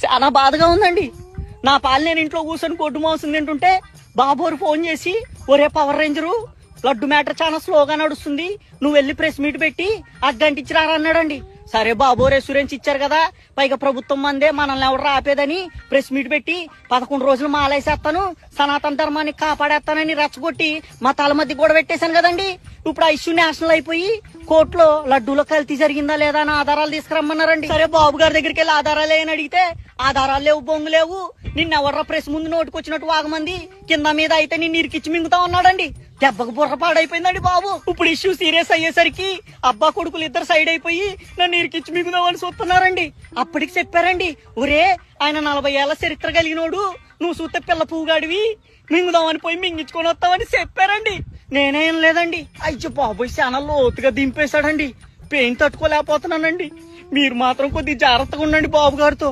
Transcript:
చాలా బాధగా ఉందండి. నా పాలు నేను ఇంట్లో కూర్చొని కొట్టు మాంసం తింటుంటే బాబోరు ఫోన్ చేసి, ఒరే పవర్ రేంజరు లడ్డు మ్యాటర్ చాలా స్లోగా నడుస్తుంది, నువ్వు వెళ్ళి ప్రెస్ మీట్ పెట్టి అగ్గంటిచ్చిరారా అన్నాడండి. సరే బాబో రెస్యూరెన్స్ ఇచ్చారు కదా, పైగా ప్రభుత్వం మందే, మనల్ని ఎవరు ఆపేదని ప్రెస్ మీట్ పెట్టి 11 రోజులు మాలేసేస్తాను, సనాతన ధర్మాన్ని కాపాడేస్తానని రెచ్చగొట్టి మా తల మధ్య కూడా పెట్టేశాను కదండి. ఇప్పుడు ఆ ఇష్యూ నేషనల్ అయిపోయి కోర్టులో లడ్డూలో కల్తీ జరిగిందా లేదా అని ఆధారాలు తీసుకురమ్మన్నారండి. సరే బాబు గారి దగ్గరికి వెళ్ళి ఆధారాలు అని అడిగితే ఆధారాలు లేవు, బొంగు లేవు, నిన్నెవర్రా ప్రెస్ ముందు నోటుకొచ్చినట్టు వాగమంది, కింద మీద అయితే నిన్ను ఇరికిచ్చి మింగుతా ఉన్నాడండి. దెబ్బకు బుర్ర పాడైపోయిందండి బాబు. ఇప్పుడు ఇష్యూ సీరియస్ అయ్యేసరికి అబ్బా కొడుకులు ఇద్దరు సైడ్ అయిపోయి నన్ను ఇరికిచ్చి మింగుదామని చూస్తున్నారండి. అప్పటికి చెప్పారండి, ఒరే ఆయన 40 ఏళ్ల చరిత్ర కలిగినోడు, నువ్వు చూస్తే పిల్ల పువ్వుగాడివి, మింగుదామని పోయి మింగించుకొని వస్తామని చెప్పారండి. నేనేం లేదండి. అయ్యో బాబోయ్ చాలా లోతుగా దింపేశాడండి. పెయిన్ తట్టుకోలేకపోతున్నానండి. మీరు మాత్రం కొద్దిగా జాగ్రత్తగా ఉండండి బాబు గారితో.